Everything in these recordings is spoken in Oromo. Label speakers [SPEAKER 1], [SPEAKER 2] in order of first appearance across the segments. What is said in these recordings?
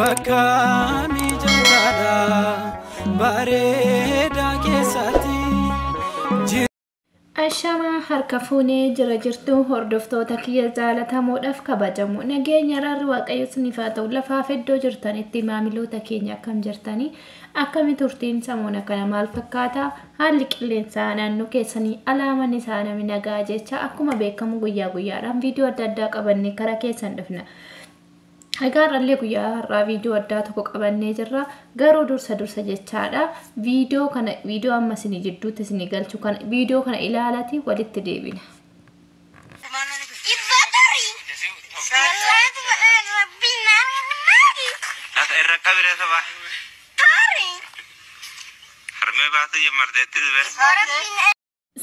[SPEAKER 1] bakka mijaataadha bareedaa keessatti.
[SPEAKER 2] Ashama harka fuunee jira jirtu hordoftoota kiyya jaalatamuudhaaf kabajamu nageenya rarri waaqayyo isiniif haa ta'u lafaaf iddoo jirtanitti maamiloota keenya akkam jirtanii akkami turtiin samoona kana maal fakkaata haalli qilleensaa naannoo keessanii alaaman isaa namni nagaa jecha akkuma beekamu guyyaa guyyaadhaan viidiyoo adda addaa qabannee karaa keessan dhufna. Agarrallee guyyaa har'aa viidiyoo addaa tokko qabannee jirra garuu dursa jechaadha viidiyoo amma isinii jidduutti isinii galchu kana viidiyoo kana ilaalati walitti deebina.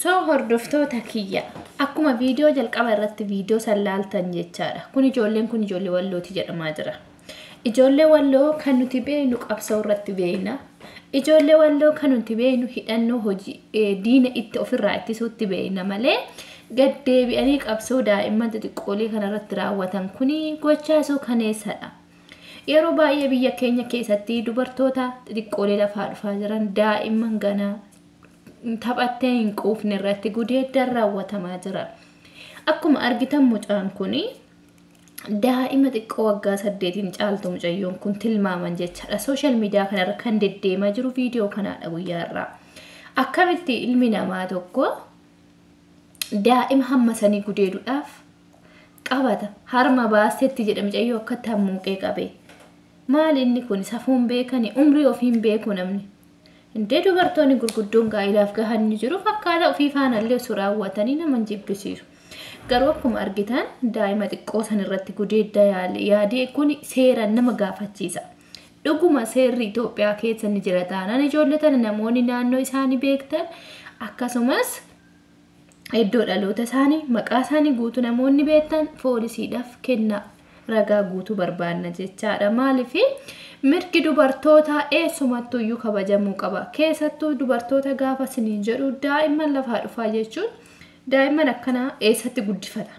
[SPEAKER 2] So hordoftoota kiyya akkuma viidiyoo jalqaba irratti viidiyoo salaaltan jechaadha. Kun ijoollee wallooti jedhamaa jira. Ijoollee walloo kan nuti beeynu qabsoo irratti beeyna. Ijoollee walloo kan nuti beeynu hidhannoo hojii diina itti ofirraa ittisuutti beeyna malee gaddeebi'anii qabsoo daa'imman xixiqqoolee kanarratti raawwatan kuni gochaa sukkaneessadha. Yeroo baay'ee biyya keenya keessatti dubartoota xixiqqoolee lafaa dhufaa jiran daa'imman ganaa taphattee hin quufne irratti gudeeddaan raawwatamaa jira. Akkuma argitan mucaan kuni daa'ima xiqqoo waggaa 8 caaltu mucayyoon kun tilmaaman jechaadha. Sooshaal miidiyaa kanarra kan deddeemaa jiru viidiyoo kanaadha guyyaarraa. Akkamitti ilmi namaa tokko daa'ima hamma sanii gudeeduudhaaf qabata harma baastetti jedha mucayyoo akkatti hammuuqee qabe. Maal inni kun safuun beekani umrii ofiin beeku namni. Indee dubartoonni gurguddoon gaa'ilaaf gahanni jiru fakkaata ofii faanallee suraawwatanii nama jibbisiisu. Garuu akkuma argitan daa'ima xiqqoo san irratti gudeedda yaadee kun seeraan nama gaafachiisa. Dhuguma seerri Itoophiyaa keessa ni jira taanaan ijoolletan namoonni naannoo isaanii beektan akkasumas iddoo dhaloota isaanii maqaa isaanii guutuu namoonni beektan poolisiidhaaf kennaa ragaa guutuu barbaanna jechaadha. Maaliif mirgi dubartoota eessumattuu iyyuu kabajamuu qaba. Keessattuu dubartoota gaafa siniin jedhu daa'imman lafaa dhufaa jechuun daa'imman akkanaa eessatti guddifata.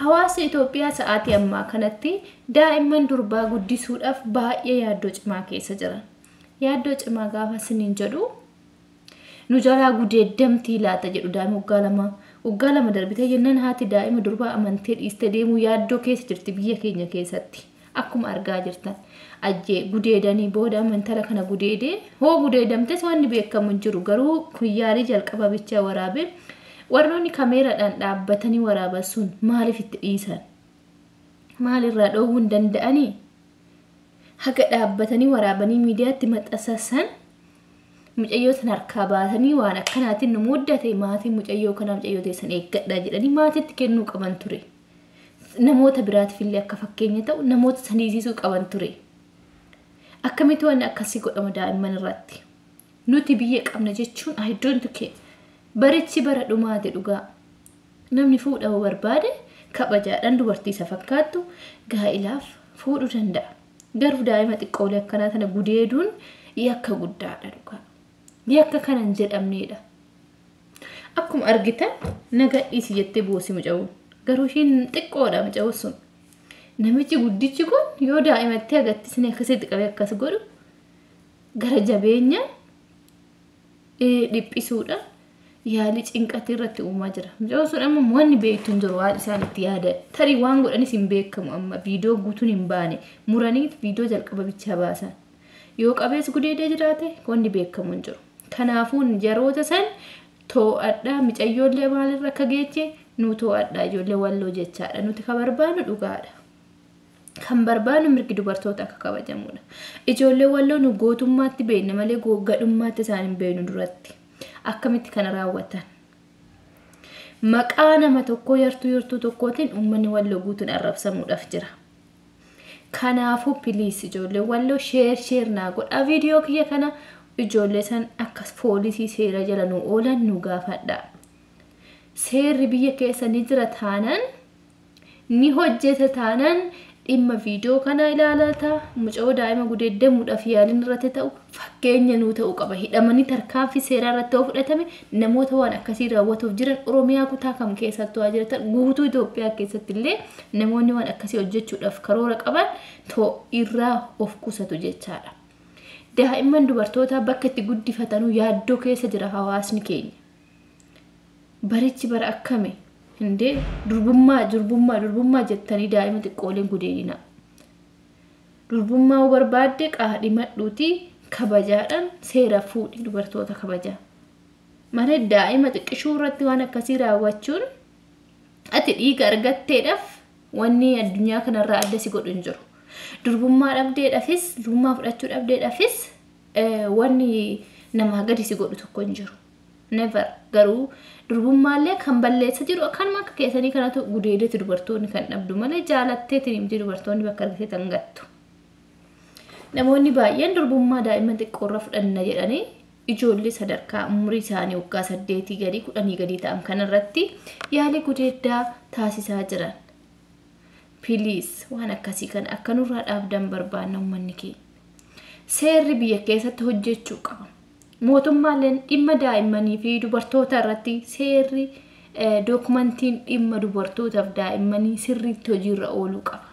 [SPEAKER 2] Hawaasni Itoophiyaa sa'aatii ammaa kanatti daa'imman durbaa guddisuudhaaf baay'ee yaaddoo cimaa keessa jiran. Yaaddoo cimaa gaafa siniin jedhu nu jalaa gudeeddamtii laata jedhu daa'ima waggaa lama darbitee jennaan haati daa'ima durbaa amantee dhiistee deemuu yaaddoo keessa jirti biyya keenya keessatti. Akkuma argaa jirtan ajjee gudeedanii booda amantala kana gudeedee hoo gudeedamtes wanni beekamu hin jiru garuu kuyyaalii jalqaba bichaa waraabe warroonni kaameeraadhaan dhaabbatanii waraaban sun maaliif itti dhiisan? Maalirraa dhoowwuu hin danda'anii? Haga dhaabbatanii waraabanii miidiyaatti maxxansan mucayyoo san harkaa baasanii waan akkanaatiin nu muddate maatii mucayyoo kana mucayyoo teessan eeggadhaa jedhanii maatiitti kennuu qaban ture. Namoota biraatiif illee akka fakkeenya ta'u namoota saniisisuu qaban ture. Akkamitti waan akkasii godhama daa'imman irratti? Nuti biyya qabna jechuun iddoon tukkee barichi bara dhumaate dhugaa. Namni fuudhamu barbaade kabajaadhaan dubartii isa fakkaattu gaa'ilaaf fuudhuu danda'a. Garuu daa'ima xiqqoolee akkanaa tana gudeeduun yakka guddaadha dhugaa. Yakka kanan jedhamneedha. Akkuma argitan nagadhiisi jettee boosi muca'uun. Garuu ishiin xiqqoodha muca'uun sun. Namichi guddichi kun yoo daa'imatti agarsiisne akkasitti qabee akkas godhu gara jabeenya dhiphisuudha yaalii cinqatii irratti uumaa jira. Muca'uun sun amma wanni beektu hin jiru waan isaan itti yaadan. Tarii waan godhanis hin beekamu amma viidiyoo guutuun hin baane muranii viidiyoo jalqaba bichaa baasan. Yoo qabees gudeedee jiraate wanni beekamu hin jiru. Kanaafuu jaroota san too'adhaa mucayyoollee maalirra akka geeche nu too'adhaa ijoollee walloo jechaadha. Nuti kan barbaannu dhugaadha. Kan barbaannu mirgi dubartoota akka kabajamudha. Ijoollee walloo nu gootummaatti beekna malee gadhummaatti isaan hin beeknu duratti. Akkamitti kana raawwatan? Maqaa nama tokkoo yartuu tokkootiin uummanni walloo guutuun arrabsamuudhaaf jira. Kanaafuu piliis ijoollee walloo sheer naa godha viidiyoo kiyya kana ijoollee san akkas poolisii seera jala nu oolan nu gaafadha. Seerri biyya keessa ni jira taanaan ni hojjeta taanaan dhimma viidiyoo kana ilaalata mucoo daa'ima gudeeddamuudhaaf yaaliin irratti ta'u fakkeenya nuu ta'uu qaba. Hidhamanii tarkaanfii seeraa irratti fudhatame namoota waan akkasii raawwatuuf jiran Oromiyaa kutaa kam keessatti waa jiratan guutuu Itoophiyaa keessatti illee namoonni waan akkasii hojjechuudhaaf karoora qaban irraa of qusatu jechaadha. Daa'imman dubartoota bakka itti guddifatanuu yaaddoo keessa jira hawaasni keenya. Barichi bara akkami hinde durbummaa jettanii daa'ima xiqqooleen gudeedina. Durbummaa barbaadde qaadhimadhuuti kabajaadhaan seera fuudhi dubartoota kabajaa. Malee daa'ima xiqqishuu irratti waan akkasii raawwachuun ati dhiiga argatteedhaaf wanni addunyaa kanarraa adda si godhu hin jiru. Durbummaa dhabdeedhaafis durbummaa fudhachuu dhabdeedhaafis wanni nama gadi si godhu tokko hin jiru. Never garuu durbummallee kan balleessa jiru akkanuma akka keessanii kanatu gudeedeeti dubartoonni kan dhabdu malee jaalatteetiin himti dubartoonni bakka argiteetan gattu. Namoonni baay'een durbummaa daa'imman xiqqoorra fudhanna jedhanii ijoollee sadarkaa umurii isaanii waggaa 8 gadi 10 gadi ta'an kanarratti yaalii gudeeddaa taasisaa jiran. Please waan akkasii kan akka nurraa dhaabdan barbaanna uummanni keenya. Seerri biyya keessatti hojjechuu qaba. Mootummaaleen dhimma daa'immanii fi dubartoota irratti seerri dookumentiin dhimma dubartootaaf daa'immanii sirriitti hojiirra ooluu qaba.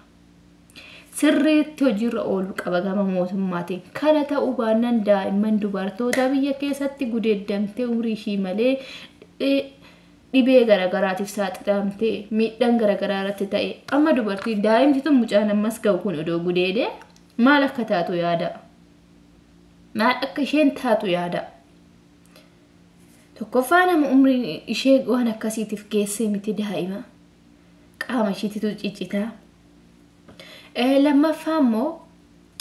[SPEAKER 2] Sirriitti hojiirra ooluu qaba gama mootummaatiin. Kana ta'uu baannaan daa'imman dubartoota biyya keessatti gudeeddamtee umurii ishii malee dhibee garagaraatiif saaxilamtee miidhaan garagaraa irratti ta'e amma dubartiin daa'imti tun mucaan ammas ga'u kun odoo gudeede maal akka taatu yaada. Maal akka isheen taatu yaada. Tokkoffaa nama umriin ishee waan akkasiitiif geessee miti daa'ima. Qaama isheetitu ciccitaa. Lammaffaa immoo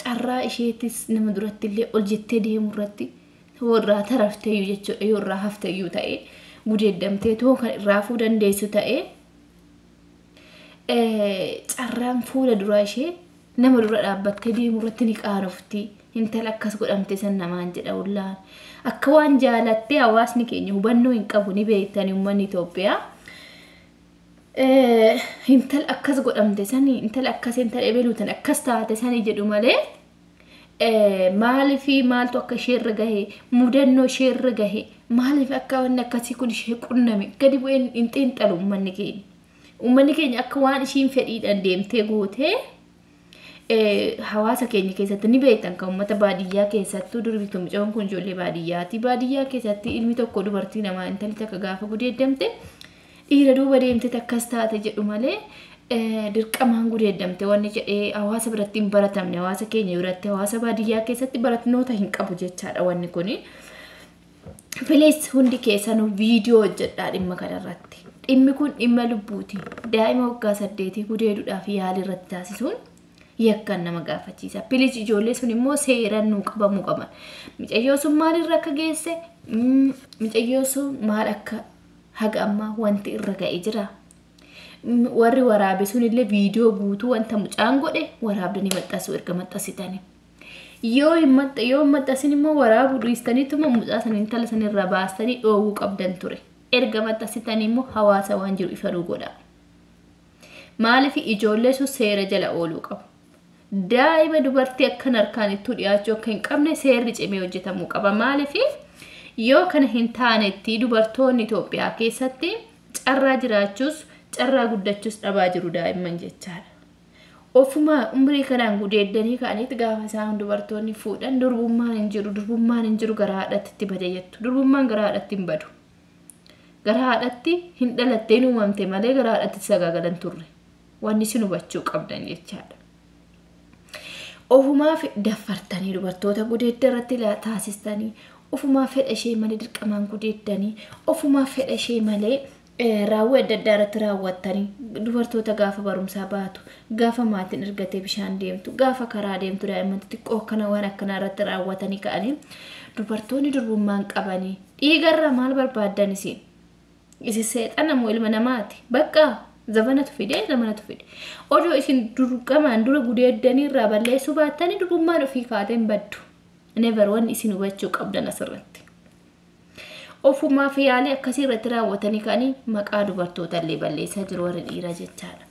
[SPEAKER 2] carraa isheetis nama duratti illee ol jettee deemu irratti warraa tarafteeyyuu jechuudha yoo irraa hafteeyyuu ta'e gudeeddamtee too kan irraafuu dandeessu ta'e carraan fuula duraa ishee nama dura dhaabbattee deemu irratti ni qaanofti. Intala akkas godhamte san namaan jedha ullaan. Akka waan jaalattee hawaasni keenya hubannoo hin qabu ni beektanii uummanni Itoophiyaa. Intala akkas godhamte sanii intala akkas intala ebeluutan akkas taate sanii jedhu malee maaliif maaltu akka isheerra gahe mudannoo isheerra gahe maaliif akka waan akkasii kun ishee qunname gadi bu'een hin xiinxalu uummanni keenya. Uummanni keenya akka waan ishiin fedhiidhaan deemtee gootee hawaasa keenya keessatti ni beektan kan uummata baadiyyaa keessattuu durbitu mucaan kun ijoollee baadiyyaati. Baadiyyaa keessatti ilmi tokko dubartii namaa intalli takka gaafa gudeeddamte dhiira duuba deemte akkas taate jedhu malee dirqamaan gudeeddamte wanni jedhee hawaasa biratti hin baratamne hawaasa keenya biratti hawaasa baadiyyaa keessatti baratnoota hin qabu jechaadha wanni kuni. Please hundi keessanuu viidiyoo hojjedhaa dhimma kanarratti. Dhimmi kun dhimma lubbuuti. Daa'ima waggaa 8 gudeeduudhaaf yaalii irratti taasisuun yakkan nama gaafachiisa. Please ijoollee sun immoo seeraan nuu qabamuu qaban. Mucayyoo sun maalirra akka geesse mucayyoo sun maal akka haga ammaa wanti irra ga'ee jira. Warri waraabe sun illee viidiyoo guutuu wanta mucaan godhe waraabdanii maxxansuu erga maxxansitanii. Yoo maxxansin immoo waraabuu dhiistaniituma mucaa san intala san irraa baastanii dhoowwuu qabdan ture. Erga maxxansitanii immoo hawaasa waan jiru ifanuu godha. Maaliif ijoollee sun seera jala ooluu qabu. Daa'ima dubartii akkan harkaan ittuu dhiyaachuu akka hin qabne seerri cimee hojjetamuu qaba. Maaliif yoo kana hin taanetti dubartoonni Itoophiyaa keessatti carraa jiraachuus carraa guddachuus dhabaa jiru daa'imman jechaadha. Ofuma umrii kanaan gudeeddanii ka'anitti gaafa isaan dubartoonni fuudhan durbummaan hin jiru gara haadhatti bada jettu. Durbummaan gara haadhatti hin badu. Gara haadhatti hin dhalattee uumamte malee gara haadhatti sagaagalan turre. Wanni isin hubachuu qabdan jechaadha. Ofumaaf daffartanii dubartoota gudeedda irratti taasistanii ofumaaf fedha ishee malee dirqamaan gudeeddanii ofumaaf fedha ishee malee raawwii adda addaa irratti raawwattanii dubartoota gaafa barumsaa baatu gaafa maatiin ergatee bishaan deemtu gaafa karaa deemtu daa'imman xixiqqoo kana waan akkanaa irratti raawwatanii ka'anii dubartoonni durbummaan qabanii dhiigarra maal barbaaddan isin seexana moo ilma namaati bakka zamanatu fide. Odoo isin durqamaan dura gudeeddanii irraa balleessuu baattanii durbummaan ofii kaateen baddu. Never wanni isin hubachuu qabdan asirratti. Ofumaaf yaalii akkasii irratti raawwatanii ka'anii maqaa dubartoota illee balleessaa jiru warri dhiiraa jechaadha.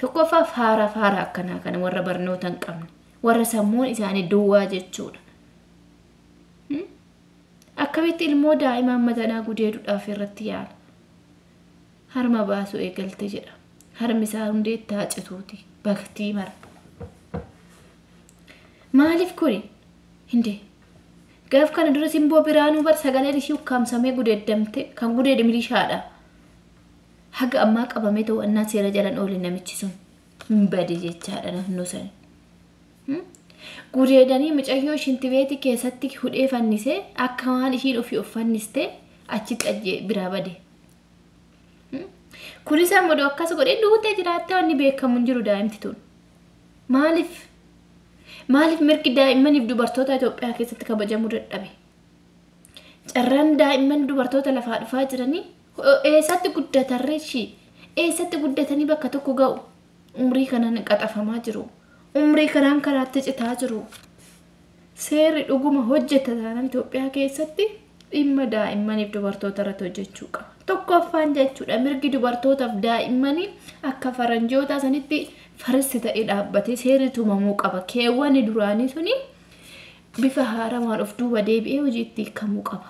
[SPEAKER 2] Tokkoffaa faara akkanaa kana warra barnoota hin qabne. Warra sammuun isaanii duwwaa jechuudha. Akkamitti ilmoo daa'imaa matanaa gudeeduudhaaf irratti yaala. Harma baasuu eegalte jedha. Harmi isaa hundee taacituuti. Baktii mara. Maaliif kuni? Hindee. Gaaf kana dura simboo biraanuu bar sagaleen ishii ukkaamsamee gudeeddamte kan gudeede milishaadha. Haga ammaa qabamee to'annaa seera jalan oole namichi sun. Bade jechaadha naannoo sana. Gudeedanii mucayyoo shintibeetii keessatti hudhee fannisee akka waan ishiin ofii of fanniste achitti ajjee biraa bade. Kunis ammoo akkas godhee duutee jiraattee wanni beekamu hin jiru daa'imti tun. Maaliif mirgi daa'immaniif dubartoota Itoophiyaa keessatti kabajamuu dadhabe? Carraan daa'imman dubartoota lafaa dhufaa jiranii eessatti guddatarreeshi? Eessatti guddatanii bakka tokko ga'u? Umrii kanaan qaxafamaa jiru. Umrii kanaan karaatti citaa jiru. Seerri dhuguma hojjeta taanaan Itoophiyaa keessatti dhimma daa'immaniif dubartoota irratti hojjechuu qaba. Tokkoffaan jechuudha mirgi dubartootaaf daa'immanii akka faranjoota sanitti farsi ta'ee dhaabbatee seerri tumamuu qaba. Keewwanni duraanii suni bifa haaramaan of duuba deebi'ee hojiitti hiikamuu qaba.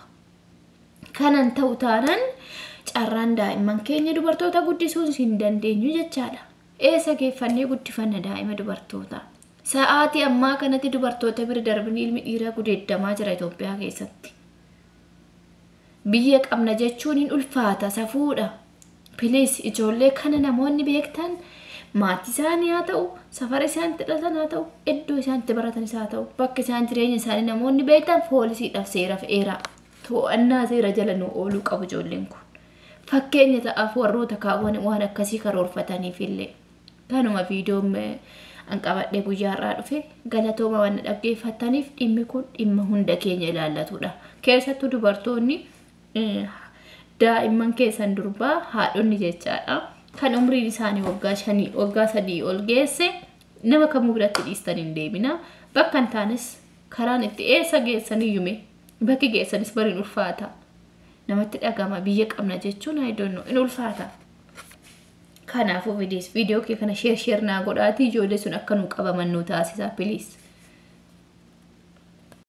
[SPEAKER 2] Kanan ta'u taanaan carraan daa'imman keenya dubartoota guddisuun hin dandeenyu jechaadha. Eessa geeffannee guddifanna daa'ima dubartoota? Sa'aatii ammaa kanatti dubartoota bira darbanii ilmi dhiiraa gudeeddamaa jira Itoophiyaa keessatti. Biyya qabna jechuun hin ulfaata safuudha. Please ijoollee kana namoonni beektan maatii isaanii haa ta'u, safara isaanitti dhalatan haa ta'u, iddoo isaanitti baratanis haa ta'u, bakka isaan jireenya isaanii namoonni beektan poolisiidhaaf seeraaf eeraa. To'annaa seera jala nu ooluu qabu ijoolleen kun. Fakkeenya ta'aaf warroota kaawwan waan akkasii karoorfataniif illee. Kanuma viidiyoon an qabadhee guyyaarraa dhufe galatooma waan dhaggeeffataniif dhimmi kun dhimma hunda keenya ilaallatudha. Keessattuu dubartoonni daa'imman keessan durbaa haadhonni jechaadha. Kan umriin isaanii waggaa 5 waggaa 3 ol geesse nama kamuu biratti dhiistan hin deemina. Bakka hin taanes karaan itti eessa geessanii yume bakki geessanis bariin ulfaata. Namatti dhagama biyya qabna jechuun I don't know in ulfaata. Kanaafuu viidiyoo kee kana share naa godhaatii ijoollee sun akka nu qabaman nu taasisa please.